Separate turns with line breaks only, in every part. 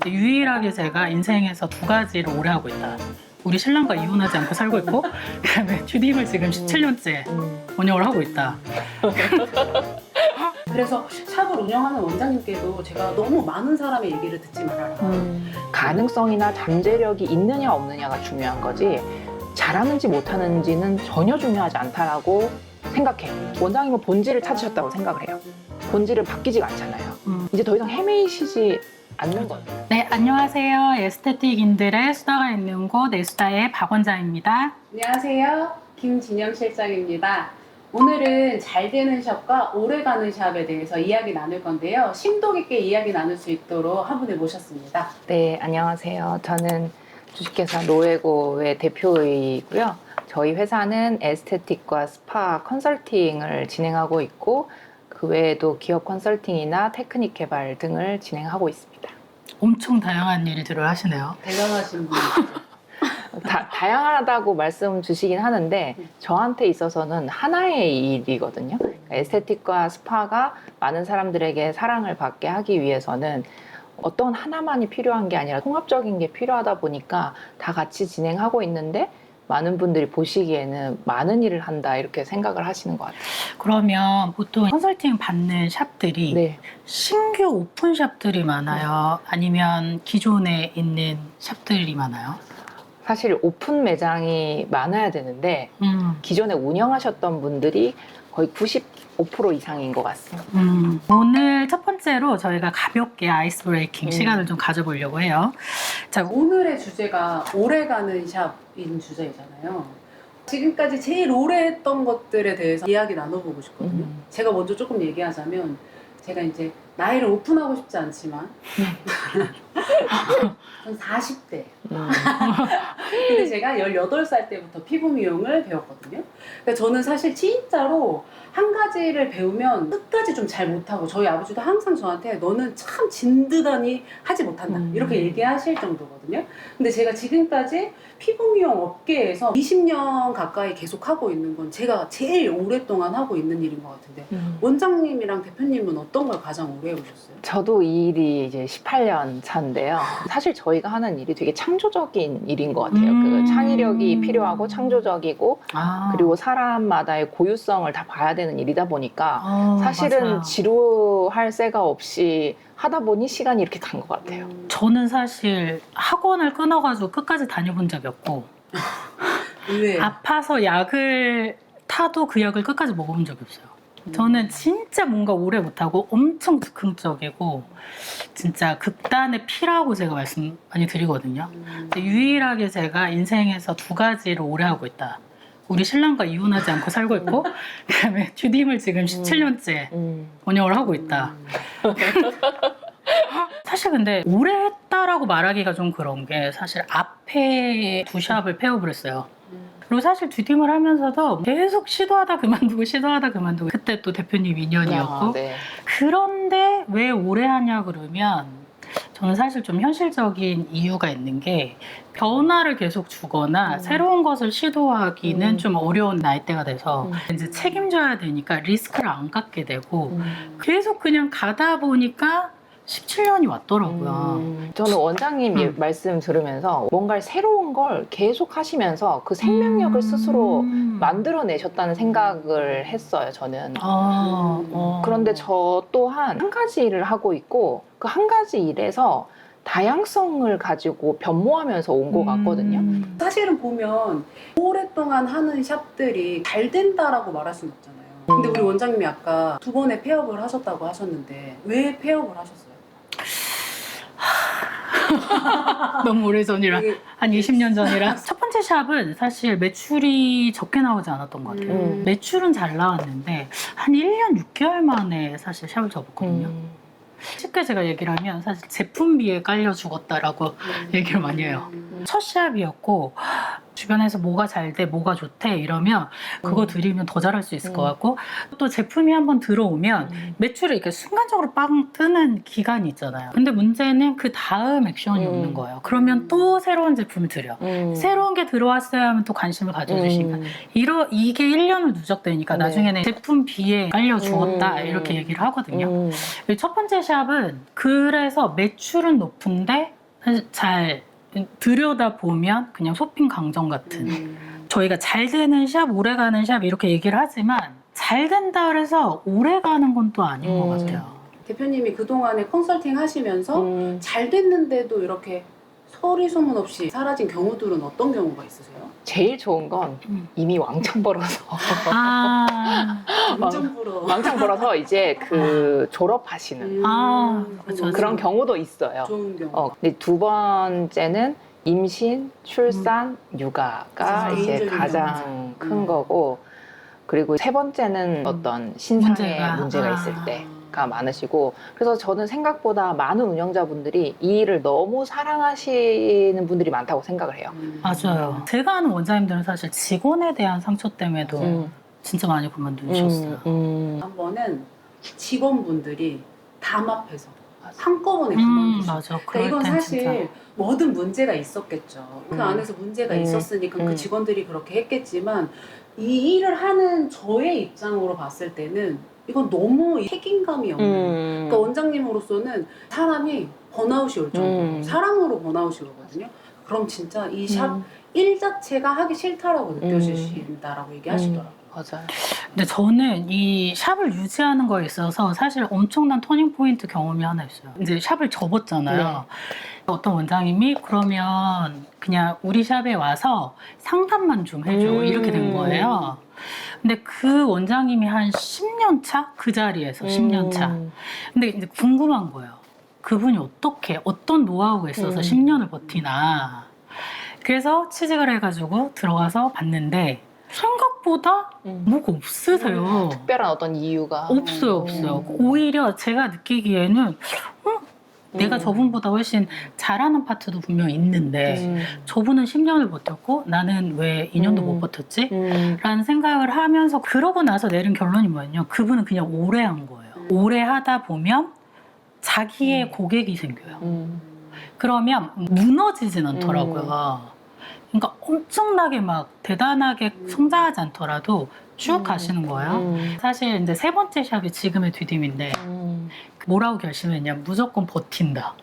유일하게 제가 인생에서 두 가지를 오래 하고 있다. 우리 신랑과 이혼하지 않고 살고 있고, 그다음에 주님을 지금 17년째 운영을 하고 있다.
그래서 샵을 운영하는 원장님께도 제가 너무 많은 사람의 얘기를 듣지 말아라.
가능성이나 잠재력이 있느냐 없느냐가 중요한 거지 잘하는지 못하는지는 전혀 중요하지 않다라고 생각해요. 원장님은 본질을 찾으셨다고 생각을 해요. 본질은 바뀌지가 않잖아요. 이제 더 이상 헤매이시지 않는 거예요.
네, 안녕하세요. 에스테틱인들의 수다가 있는 곳 에스다의 박 원장입니다.
안녕하세요. 김진영 실장입니다. 오늘은 잘 되는 샵과 오래가는 샵에 대해서 이야기 나눌 건데요. 심도 깊게 이야기 나눌 수 있도록 한 분을 모셨습니다.
네, 안녕하세요. 저는 주식회사 로에고의 대표이고요. 저희 회사는 에스테틱과 스파 컨설팅을 진행하고 있고 그 외에도 기업 컨설팅이나 테크닉 개발 등을 진행하고 있습니다.
엄청 다양한 일들을 하시네요.
대단하신 분이시죠.
다양하다고 말씀 주시긴 하는데 저한테 있어서는 하나의 일이거든요. 그러니까 에스테틱과 스파가 많은 사람들에게 사랑을 받게 하기 위해서는 어떤 하나만이 필요한 게 아니라 통합적인 게 필요하다 보니까 다 같이 진행하고 있는데 많은 분들이 보시기에는 많은 일을 한다 이렇게 생각을 하시는 것 같아요.
그러면 보통 컨설팅 받는 샵들이
네.
신규 오픈 샵들이 많아요? 아니면 기존에 있는 샵들이 많아요?
사실 오픈 매장이 많아야 되는데 기존에 운영하셨던 분들이 거의 95% 이상인 것 같습니다.
오늘 첫 번째로 저희가 가볍게 아이스 브레이킹 시간을 좀 가져보려고 해요. 자,
오늘의 주제가 오래가는 샵인 주제잖아요. 지금까지 제일 오래 했던 것들에 대해서 이야기 나눠보고 싶거든요. 제가 먼저 조금 얘기하자면 제가 이제 나이를 오픈하고 싶지 않지만 전 40대. 근데 제가 18살 때부터 피부 미용을 배웠거든요. 그러니까 저는 사실 진짜로 한 가지를 배우면 끝까지 좀 잘 못하고 저희 아버지도 항상 저한테 너는 참 진드다니 하지 못한다 이렇게 얘기하실 정도거든요. 근데 제가 지금까지 피부 미용 업계에서 20년 가까이 계속 하고 있는 건 제가 제일 오랫동안 하고 있는 일인 것 같은데 원장님이랑 대표님은 어떤 걸 가장 오래 해오셨어요?
저도 이 일이 이제 18년 차인데요. 사실 저희가 하는 일이 되게 창조적인 일인 것 같아요. 그 창의력이 필요하고 창조적이고 그리고 사람마다의 고유성을 다 봐야 되는 일이다 보니까 사실은
맞아요.
지루할 새가 없이 하다 보니 시간이 이렇게 간 것 같아요.
저는 사실 학원을 끊어가지고 끝까지 다녀본 적이 없고
왜?
아파서 약을 타도 그 약을 끝까지 먹어본 적이 없어요. 저는 진짜 뭔가 오래 못하고 엄청 즉흥적이고 진짜 극단의 피라고 제가 말씀 많이 드리거든요. 유일하게 제가 인생에서 두 가지를 오래 하고 있다. 우리 신랑과 이혼하지 않고 살고 있고 그다음에 주님을 지금 17년째 운영을 하고 있다. 사실 근데 오래 했다라고 말하기가 좀 그런 게 사실 앞에 두 샵을 폐업을 했어요. 그리고 사실 듀팀을 하면서도 계속 시도하다 그만두고 시도하다 그만두고 그때 또 대표님 인연이었고
네.
그런데 왜 오래 하냐 그러면 저는 사실 좀 현실적인 이유가 있는 게 변화를 계속 주거나 새로운 것을 시도하기는 좀 어려운 나이대가 돼서 이제 책임져야 되니까 리스크를 안 갖게 되고 계속 그냥 가다 보니까 17년이 왔더라고요.
저는 원장님 말씀 들으면서 뭔가 새로운 걸 계속 하시면서 그 생명력을 스스로 만들어내셨다는 생각을 했어요, 저는. 그런데 저 또한 한 가지 일을 하고 있고 그 한 가지 일에서 다양성을 가지고 변모하면서 온 것 같거든요.
사실은 보면 오랫동안 하는 샵들이 잘 된다라고 말할 수는 없잖아요. 근데 우리 원장님이 아까 두 번의 폐업을 하셨다고 하셨는데 왜 폐업을 하셨어요?
너무 오래전이라
이게-
한 20년 전이라 첫 번째 샵은 사실 매출이 적게 나오지 않았던 것 같아요. 매출은 잘 나왔는데 한 1년 6개월 만에 사실 샵을 접었거든요. 쉽게 제가 얘기를 하면 사실 제품비에 깔려 죽었다라고 얘기를 많이 해요. 첫 샵이었고 주변에서 뭐가 잘 돼, 뭐가 좋대 이러면 그거 드리면 더 잘할 수 있을 것 같고 또 제품이 한번 들어오면 매출이 이렇게 순간적으로 빵 뜨는 기간이 있잖아요. 근데 문제는 그 다음 액션이 없는 거예요. 그러면 또 새로운 제품을 드려. 새로운 게 들어왔어야 하면 또 관심을 가져주시니까 이게 1년을 누적되니까
네.
나중에는 제품 B에 깔려 죽었다 이렇게 얘기를 하거든요. 첫 번째 샵은 그래서 매출은 높은데 잘 들여다보면 그냥 쇼핑 강정 같은 저희가 잘 되는 샵, 오래 가는 샵 이렇게 얘기를 하지만 잘 된다 그래서 오래 가는 건 또 아닌 것 같아요.
대표님이 그동안에 컨설팅 하시면서 잘 됐는데도 이렇게 소리 소문 없이 사라진 경우들은 어떤 경우가 있으세요?
제일 좋은 건 이미 왕창 벌어서
아,
완전 부러워.
왕창 벌어서 이제 그 졸업하시는
그렇죠.
그런 경우도 있어요.
좋은 경우.
근데 두 번째는 임신, 출산, 육아가 이제
개인적인
가장 큰 거고, 그리고 세 번째는 어떤 신상의 문제가 있을 때가 많으시고, 그래서 저는 생각보다 많은 운영자분들이 이 일을 너무 사랑하시는 분들이 많다고 생각을 해요.
맞아요. 제가 아는 원장님들은 사실 직원에 대한 상처 때문에도 진짜 많이 그만두셨어요.
한 번은 직원분들이 담합해서 한꺼번에 그만두셨어요.
맞아.
그러니까
그럴
이건
땐
사실
진짜.
뭐든 문제가 있었겠죠. 그 안에서 문제가 있었으니까 그 직원들이 그렇게 했겠지만 이 일을 하는 저의 입장으로 봤을 때는 이건 너무 책임감이 없는. 그러니까 원장님으로서는 사람이 번아웃이 올 정도로 사람으로 번아웃이 오거든요. 그럼 진짜 이 샵 일 자체가 하기 싫다라고 느껴지신다라고 얘기하시더라고요.
맞아요.
근데 저는 이 샵을 유지하는 거에 있어서 사실 엄청난 터닝 포인트 경험이 하나 있어요. 이제 샵을 접었잖아요. 어떤 원장님이 그러면 그냥 우리 샵에 와서 상담만 좀 해줘 이렇게 된 거예요. 근데 그 원장님이 한 10년 차? 그 자리에서 10년 차. 근데 이제 궁금한 거예요. 그분이 어떤 노하우가 있어서 10년을 버티나. 그래서 취직을 해가지고 들어가서 봤는데 생각보다 뭐가 없으세요.
특별한 어떤 이유가
없어요. 오히려 제가 느끼기에는 내가 저분보다 훨씬 잘하는 파트도 분명 있는데 저분은 10년을 버텼고 나는 왜 2년도 못 버텼지? 라는 생각을 하면서 그러고 나서 내린 결론이 뭐였냐? 그분은 그냥 오래 한 거예요. 오래 하다 보면 자기의 고객이 생겨요. 그러면 무너지진 않더라고요. 그러니까 엄청나게 막 대단하게 성장하지 않더라도 쭉 가시는 거예요. 사실 이제 세 번째 샵이 지금의 디딤인데 뭐라고 결심했냐? 무조건 버틴다.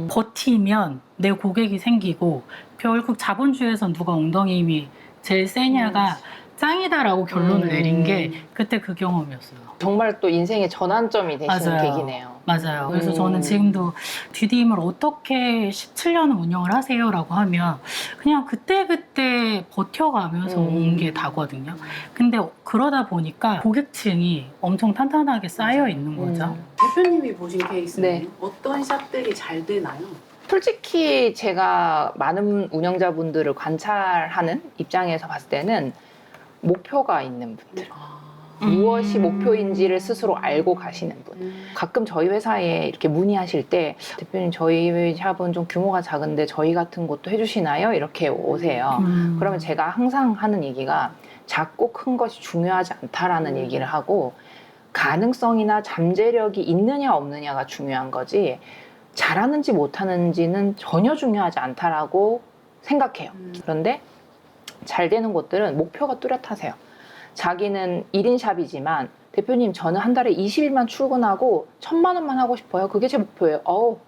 버티면 내 고객이 생기고 결국 자본주의에선 누가 엉덩이 힘이 제일 세냐가 짱이다라고 결론을 내린 게 그때 그 경험이었어요.
정말 또 인생의 전환점이 되시는
맞아요.
계기네요.
맞아요. 그래서 저는 지금도 디딤을 어떻게 17년을 운영을 하세요라고 하면 그냥 그때그때 버텨가면서 온 게 다거든요. 근데 그러다 보니까 고객층이 엄청 탄탄하게 쌓여 있는 거죠.
대표님이 보신 케이스는
네.
어떤 샵들이 잘 되나요?
솔직히 제가 많은 운영자분들을 관찰하는 입장에서 봤을 때는 목표가 있는 분들, 무엇이 목표인지를 스스로 알고 가시는 분. 가끔 저희 회사에 이렇게 문의하실 때 대표님 저희 샵은 좀 규모가 작은데 저희 같은 곳도 해주시나요? 이렇게 오세요. 그러면 제가 항상 하는 얘기가 작고 큰 것이 중요하지 않다라는 얘기를 하고 가능성이나 잠재력이 있느냐 없느냐가 중요한 거지 잘하는지 못하는지는 전혀 중요하지 않다라고 생각해요. 그런데 잘 되는 곳들은 목표가 뚜렷하세요. 자기는 1인 샵이지만 대표님 저는 한 달에 20일만 출근하고 1,000만 원만 하고 싶어요. 그게 제 목표예요.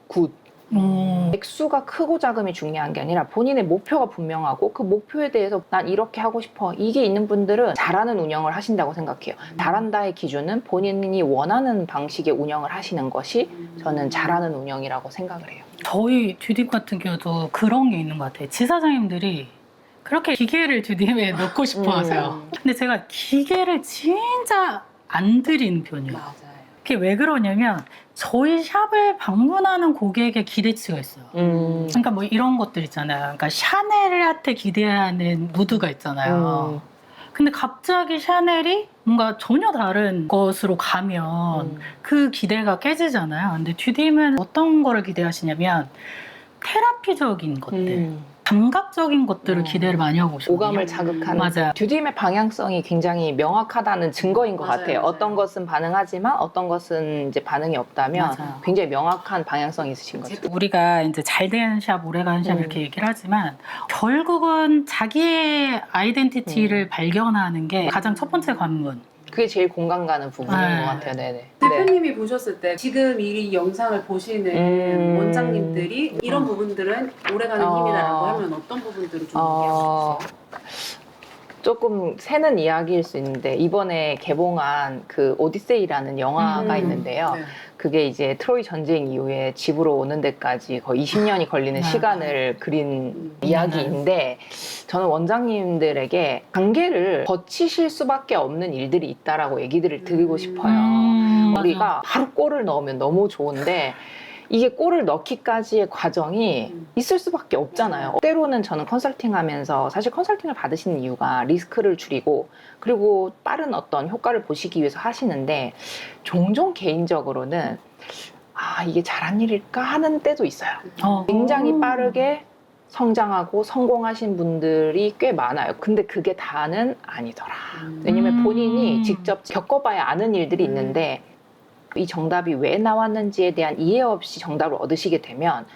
굿. 액수가 크고 작음이 중요한 게 아니라 본인의 목표가 분명하고 그 목표에 대해서 난 이렇게 하고 싶어. 이게 있는 분들은 잘하는 운영을 하신다고 생각해요. 잘한다의 기준은 본인이 원하는 방식의 운영을 하시는 것이 저는 잘하는 운영이라고 생각을 해요.
저희 디딤 같은 경우도 그런 게 있는 것 같아요. 지사장님들이 그렇게 기계를 디딤에 넣고 싶어 하세요. 근데 제가 기계를 진짜 안 드리는 편이에요.
맞아요.
그게 왜 그러냐면 저희 샵을 방문하는 고객의 기대치가 있어요. 그러니까 뭐 이런 것들 있잖아요. 그러니까 샤넬한테 기대하는 무드가 있잖아요. 근데 갑자기 샤넬이 뭔가 전혀 다른 것으로 가면 그 기대가 깨지잖아요. 근데 디딤은 어떤 거를 기대하시냐면 테라피적인 것들, 감각적인 것들을 기대를 많이 하고 싶어요.
오감을 자극하는
맞아요.
듀딤의 방향성이 굉장히 명확하다는 증거인 것
맞아요,
같아요.
맞아요.
어떤 것은 반응하지만 어떤 것은 이제 반응이 없다면
맞아요.
굉장히 명확한 방향성이 있으신 거죠.
우리가 이제 잘된 샵, 오래가는 샵 이렇게 얘기를 하지만 결국은 자기의 아이덴티티를 발견하는 게 가장 첫 번째 관문.
그게 제일 공감 가는 부분인
네.
것 같아요. 네네.
대표님이 보셨을 때 지금 이 영상을 보시는 원장님들이 이런 부분들은 오래가는 힘이다라고 하면 어떤 부분들을 좀 얘기하고 싶으세요?
조금 새는 이야기일 수 있는데 이번에 개봉한 그 오디세이라는 영화가 있는데요.
네.
그게 이제 트로이 전쟁 이후에 집으로 오는 데까지 거의 20년이 걸리는
네.
시간을 그린 이야기인데 저는 원장님들에게 관계를 거치실 수밖에 없는 일들이 있다라고 얘기들을 드리고 싶어요. 우리가 바로 골을 넣으면 너무 좋은데 이게 골을 넣기까지의 과정이 있을 수밖에 없잖아요. 때로는 저는 컨설팅 하면서 사실 컨설팅을 받으시는 이유가 리스크를 줄이고 그리고 빠른 어떤 효과를 보시기 위해서 하시는데 종종 개인적으로는 아, 이게 잘한 일일까 하는 때도 있어요. 굉장히 빠르게 성장하고 성공하신 분들이 꽤 많아요. 근데 그게 다는 아니더라. 왜냐면 본인이 직접 겪어봐야 아는 일들이 있는데 이 정답이 왜 나왔는지에 대한 이해 없이 정답을 얻으시게 되면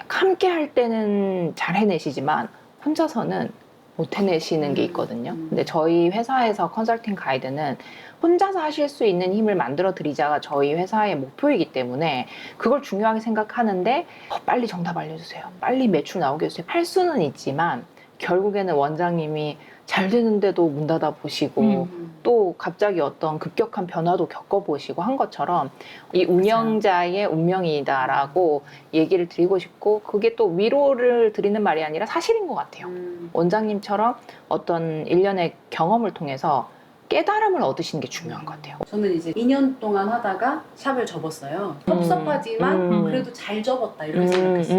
함께 할 때는 잘 해내시지만 혼자서는 못 해내시는 게 있거든요. 근데 저희 회사에서 컨설팅 가이드는 혼자서 하실 수 있는 힘을 만들어 드리자가 저희 회사의 목표이기 때문에 그걸 중요하게 생각하는데 빨리 정답 알려주세요. 빨리 매출 나오게 해주세요. 할 수는 있지만 결국에는 원장님이 잘 되는데도 문 닫아 보시고 또 갑자기 어떤 급격한 변화도 겪어보시고 한 것처럼 이 운영자의 운명이다라고 얘기를 드리고 싶고 그게 또 위로를 드리는 말이 아니라 사실인 것 같아요. 원장님처럼 어떤 일련의 경험을 통해서 깨달음을 얻으시는 게 중요한 것 같아요.
저는 이제 2년 동안 하다가 샵을 접었어요. 섭섭하지만 그래도 잘 접었다 이렇게 생각했어요.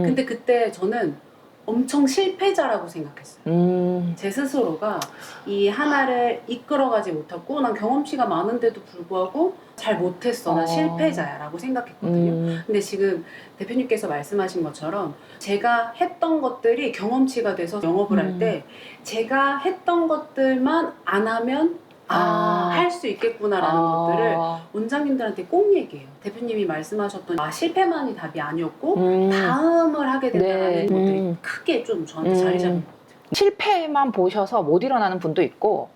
근데 그때 저는 엄청 실패자라고 생각했어요. 제 스스로가 이 하나를 이끌어가지 못했고 난 경험치가 많은데도 불구하고 잘 못했어. 난 실패자야 라고 생각했거든요. 근데 지금 대표님께서 말씀하신 것처럼 제가 했던 것들이 경험치가 돼서 영업을 할 때 제가 했던 것들만 안 하면 할 수 있겠구나라는 것들을 원장님들한테 꼭 얘기해요. 대표님이 말씀하셨던 실패만이 답이 아니었고 다음을 하게 된다는 것들이 크게 좀 저한테 자리 잡은 것 같아요.
실패만 보셔서 못 일어나는 분도 있고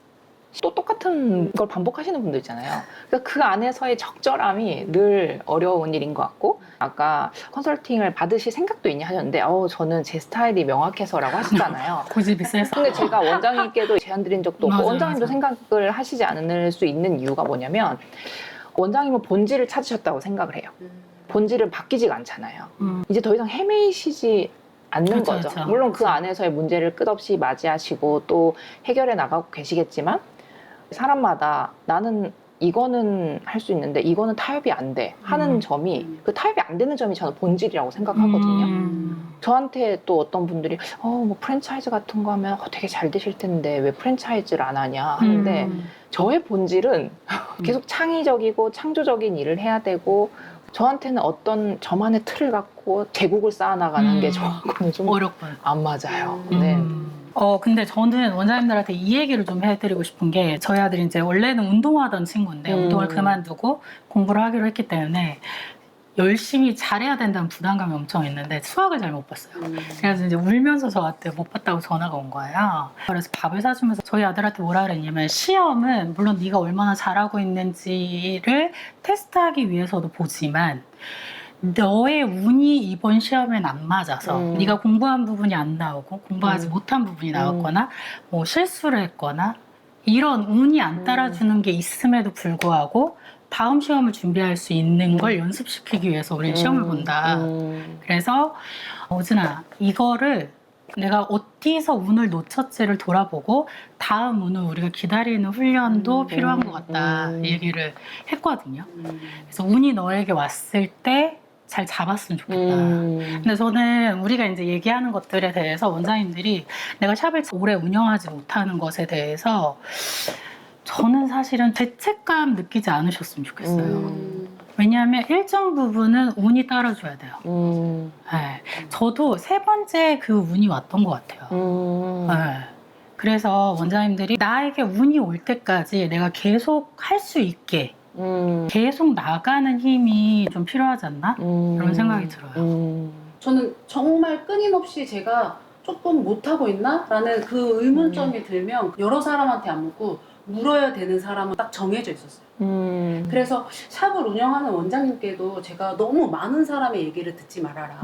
또 똑같은 걸 반복하시는 분도 있잖아요. 그러니까 그 안에서의 적절함이 늘 어려운 일인 것 같고 아까 컨설팅을 받으실 생각도 있냐 하셨는데 저는 제 스타일이 명확해서라고 하시잖아요.
고집이 세서.
근데 제가 원장님께도 제안 드린 적도 없고
맞아요,
원장님도
맞아요.
생각을 하시지 않을 수 있는 이유가 뭐냐면 원장님은 본질을 찾으셨다고 생각을 해요. 본질은 바뀌지가 않잖아요. 이제 더 이상 헤매이시지 않는
그렇죠,
거죠.
그렇죠.
물론 그 안에서의 문제를 끝없이 맞이하시고 또 해결해 나가고 계시겠지만 사람마다 나는 이거는 할 수 있는데 이거는 타협이 안 돼 하는 점이 그 타협이 안 되는 점이 저는 본질이라고 생각하거든요. 저한테 또 어떤 분들이 뭐 프랜차이즈 같은 거 하면 되게 잘 되실 텐데 왜 프랜차이즈를 안 하냐 하는데 저의 본질은 계속 창의적이고 창조적인 일을 해야 되고 저한테는 어떤 저만의 틀을 갖고 제국을 쌓아나가는 게 저하고는 좀
어렵고요.
안 맞아요. 네.
근데 저는 원장님들한테 이 얘기를 좀 해드리고 싶은 게 저희 아들이 이제 원래는 운동하던 친구인데 운동을 그만두고 공부를 하기로 했기 때문에 열심히 잘해야 된다는 부담감이 엄청 있는데 수학을 잘 못 봤어요. 그래서 이제 울면서 저한테 못 봤다고 전화가 온 거예요. 그래서 밥을 사주면서 저희 아들한테 뭐라 그랬냐면 시험은 물론 네가 얼마나 잘하고 있는지를 테스트하기 위해서도 보지만 너의 운이 이번 시험엔 안 맞아서 네가 공부한 부분이 안 나오고 공부하지 못한 부분이 나왔거나 뭐 실수를 했거나 이런 운이 안 따라주는 게 있음에도 불구하고 다음 시험을 준비할 수 있는 걸 연습시키기 위해서 우리는 시험을 본다. 그래서 오진아 이거를 내가 어디서 운을 놓쳤지를 돌아보고 다음 운을 우리가 기다리는 훈련도 필요한 것 같다 얘기를 했거든요. 그래서 운이 너에게 왔을 때 잘 잡았으면 좋겠다. 근데 저는 우리가 이제 얘기하는 것들에 대해서 원장님들이 내가 샵을 오래 운영하지 못하는 것에 대해서 저는 사실은 죄책감 느끼지 않으셨으면 좋겠어요. 왜냐하면 일정 부분은 운이 따라줘야 돼요.
음.
네. 저도 세 번째 그 운이 왔던 것 같아요. 네. 그래서 원장님들이 나에게 운이 올 때까지 내가 계속 할 수 있게 계속 나가는 힘이 좀 필요하지 않나? 그런 생각이 들어요.
저는 정말 끊임없이 제가 조금 못하고 있나? 라는 그 의문점이 들면 여러 사람한테 안 묻고 물어야 되는 사람은 딱 정해져 있었어요. 그래서 샵을 운영하는 원장님께도 제가 너무 많은 사람의 얘기를 듣지 말아라.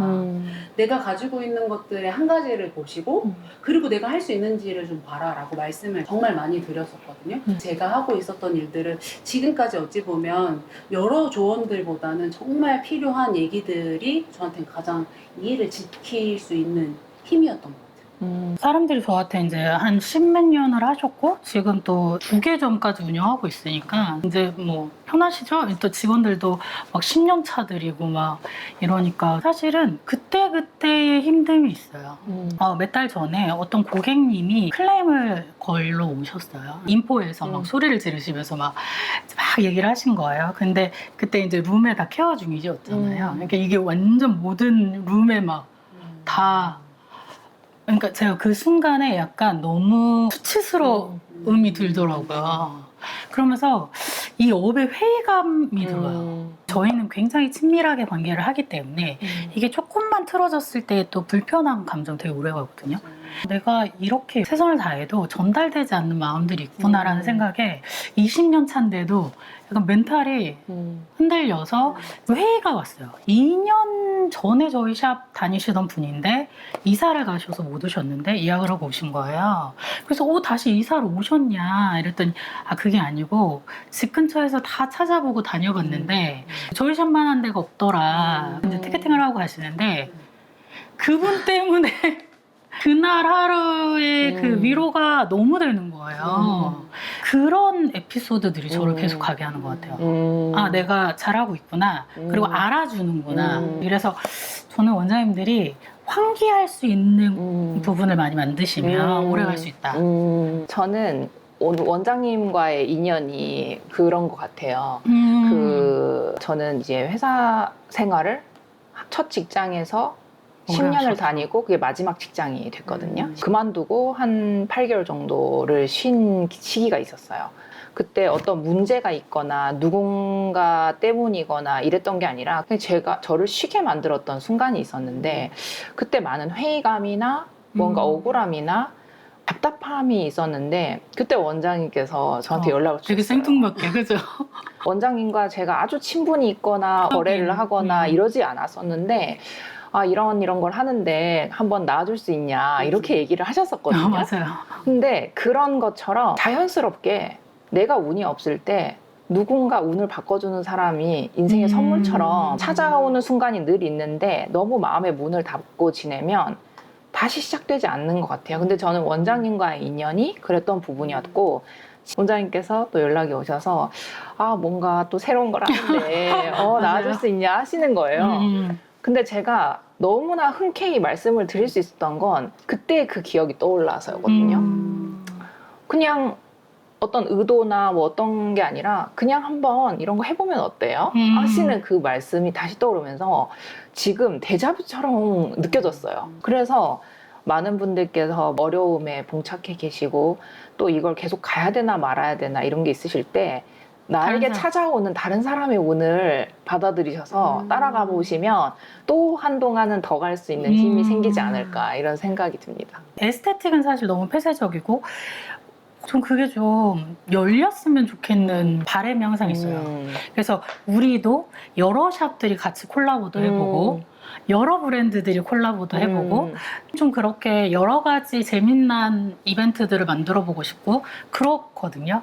내가 가지고 있는 것들의 한 가지를 보시고 그리고 내가 할 수 있는지를 좀 봐라 라고 말씀을 정말 많이 드렸었거든요. 제가 하고 있었던 일들은 지금까지 어찌 보면 여러 조언들보다는 정말 필요한 얘기들이 저한테는 가장 이해를 지킬 수 있는 힘이었던 것 같아요.
사람들이 저한테 이제 한 10몇 년을 하셨고 지금 또 2개점까지 운영하고 있으니까 이제 뭐 편하시죠? 또 직원들도 막 10년 차들이고 막 이러니까 사실은 그때그때의 힘듦이 있어요. 몇 달 전에 어떤 고객님이 클레임을 걸러 오셨어요. 인포에서 막 소리를 지르시면서 막 얘기를 하신 거예요. 근데 그때 이제 룸에 다 케어 중이셨잖아요. 그러니까 이게 완전 모든 룸에 막 다 그러니까 제가 그 순간에 약간 너무 수치스러움이 들더라고요. 그러면서 이 업에 회의감이 들어요. 저희는 굉장히 친밀하게 관계를 하기 때문에 이게 조금만 틀어졌을 때 또 불편한 감정 되게 오래 가거든요. 내가 이렇게 최선을 다해도 전달되지 않는 마음들이 있구나라는 생각에 20년 차인데도 약간 멘탈이 흔들려서 회의가 왔어요. 2년 전에 저희 샵 다니시던 분인데 이사를 가셔서 못 오셨는데 예약을 하고 오신 거예요. 그래서 다시 이사를 오셨냐 이랬더니 그게 아니고 집 근처에서 다 찾아보고 다녀봤는데 저희 샵만 한 데가 없더라. 이제 티켓팅을 하고 가시는데 그분 때문에 그날 하루의 그 위로가 너무 되는 거예요. 그런 에피소드들이 저를 계속 가게 하는 것 같아요. 내가 잘하고 있구나. 그리고 알아주는구나. 이래서 저는 원장님들이 환기할 수 있는 부분을 많이 만드시면 오래 갈 수 있다.
저는 원장님과의 인연이 그런 것 같아요. 저는 이제 회사 생활을 첫 직장에서 10년을 다니고 그게 마지막 직장이 됐거든요. 그만두고 한 8개월 정도를 쉰 시기가 있었어요. 그때 어떤 문제가 있거나 누군가 때문이거나 이랬던 게 아니라 그냥 저를 쉬게 만들었던 순간이 있었는데 그때 많은 회의감이나 뭔가 억울함이나 답답함이 있었는데 그때 원장님께서 저한테 연락을 주셨어요.
되게 생뚱맞게, 그죠?
원장님과 제가 아주 친분이 있거나 거래를 하거나 이러지 않았었는데 이런 걸 하는데 한번 나와줄 수 있냐 이렇게 얘기를 하셨었거든요.
맞아요.
근데 그런 것처럼 자연스럽게 내가 운이 없을 때 누군가 운을 바꿔주는 사람이 인생의 선물처럼 찾아오는 순간이 늘 있는데 너무 마음의 문을 닫고 지내면 다시 시작되지 않는 것 같아요. 근데 저는 원장님과의 인연이 그랬던 부분이었고 원장님께서 또 연락이 오셔서 뭔가 또 새로운 걸 하는데 나와줄 수 있냐 하시는 거예요. 근데 제가 너무나 흔쾌히 말씀을 드릴 수 있었던 건 그때 그 기억이 떠올라서였거든요. 그냥 어떤 의도나 뭐 어떤 게 아니라 그냥 한번 이런 거 해보면 어때요? 하시는 그 말씀이 다시 떠오르면서 지금 데자뷰처럼 느껴졌어요. 그래서 많은 분들께서 어려움에 봉착해 계시고 또 이걸 계속 가야 되나 말아야 되나 이런 게 있으실 때 나에게 찾아오는 다른 사람의 운을 받아들이셔서 따라가 보시면 또 한동안은 더 갈 수 있는 힘이 생기지 않을까 이런 생각이 듭니다.
에스테틱은 사실 너무 폐쇄적이고 전 그게 좀 열렸으면 좋겠는 바람이 항상 있어요. 그래서 우리도 여러 샵들이 같이 콜라보도 해보고 여러 브랜드들이 콜라보도 해보고 좀 그렇게 여러 가지 재미난 이벤트들을 만들어 보고 싶고 그렇거든요.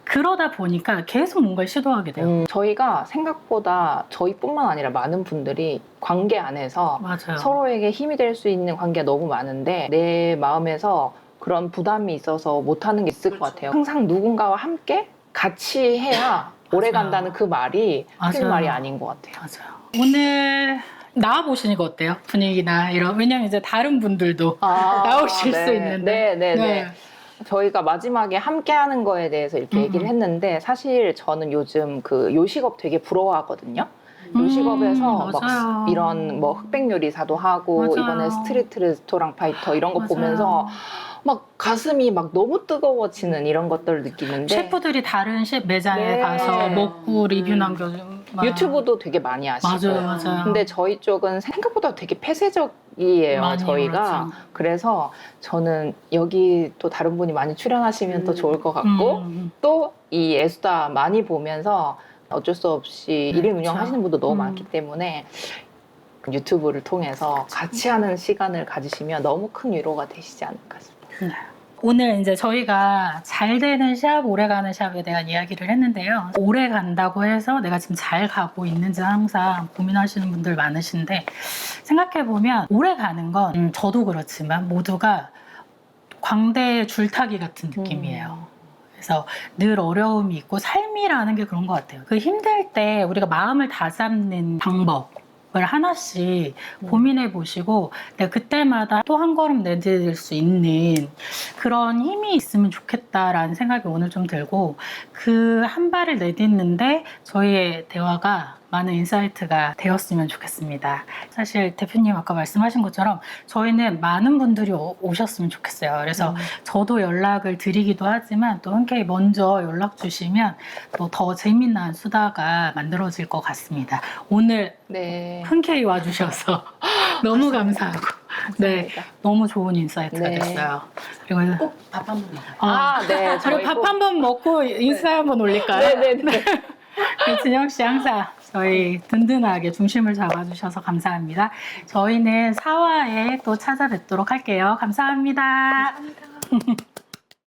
그러다 보니까 계속 뭔가를 시도하게 돼요.
저희가 생각보다 저희뿐만 아니라 많은 분들이 관계 안에서
맞아요.
서로에게 힘이 될 수 있는 관계가 너무 많은데 내 마음에서 그런 부담이 있어서 못하는 게 있을 것 같아요. 항상 누군가와 함께 같이 해야 오래 간다는 그 말이 틀린 말이 아닌 것 같아요.
맞아요. 오늘 나와보시니까 어때요? 분위기나 이런. 왜냐면 이제 다른 분들도 나오실 수 있는데.
네. 저희가 마지막에 함께 하는 거에 대해서 이렇게 얘기를 했는데 사실 저는 요즘 그 요식업 되게 부러워하거든요. 요식업에서
맞아요.
막 이런 뭐 흑백 요리사도 하고
맞아요.
이번에 스트리트 레스토랑 파이터 이런 거
맞아요.
보면서 막 가슴이 막 너무 뜨거워지는 이런 것들을 느끼는데
셰프들이 다른 매장에
네.
가서 먹고 리뷰 남겨주고
유튜브도 되게 많이 하시고
맞아요, 맞아요.
근데 저희 쪽은 생각보다 되게 폐쇄적이에요,
많이
저희가.
그렇죠.
그래서 저는 여기 또 다른 분이 많이 출연하시면 더 좋을 것 같고 또 이 에수다 많이 보면서 어쩔 수 없이
네,
1인 운영하시는 분도 너무
음.
많기 때문에 유튜브를 통해서 같이 하는 시간을 가지시면 너무 큰 위로가 되시지 않을까 싶어요.
네. 오늘 이제 저희가 잘 되는 샵, 오래 가는 샵에 대한 이야기를 했는데요. 오래 간다고 해서 내가 지금 잘 가고 있는지 항상 고민하시는 분들 많으신데 생각해보면 오래 가는 건 저도 그렇지만 모두가 광대의 줄타기 같은 느낌이에요. 그래서 늘 어려움이 있고 삶이라는 게 그런 것 같아요. 그 힘들 때 우리가 마음을 다잡는 방법을 하나씩 고민해 보시고 내가 그때마다 또 한 걸음 내디딜 수 있는 그런 힘이 있으면 좋겠다라는 생각이 오늘 좀 들고 그 한 발을 내딛는데 저희의 대화가 많은 인사이트가 되었으면 좋겠습니다. 사실 대표님 아까 말씀하신 것처럼 저희는 많은 분들이 오셨으면 좋겠어요. 그래서 저도 연락을 드리기도 하지만 또 흔쾌히 먼저 연락 주시면 또 더 재미난 수다가 만들어질 것 같습니다. 오늘
네.
흔쾌히 와주셔서 너무 감사하고 네,
감사합니다.
너무 좋은 인사이트가
네.
됐어요. 그리고
꼭 밥 한 번 먹어요.
아, 네.
저희 밥 한 번 먹고 인사 한번 올릴까요?
네네네.
진영 씨 항상 저희 든든하게 중심을 잡아주셔서 감사합니다. 저희는 4화에 또 찾아뵙도록 할게요. 감사합니다.
감사합니다.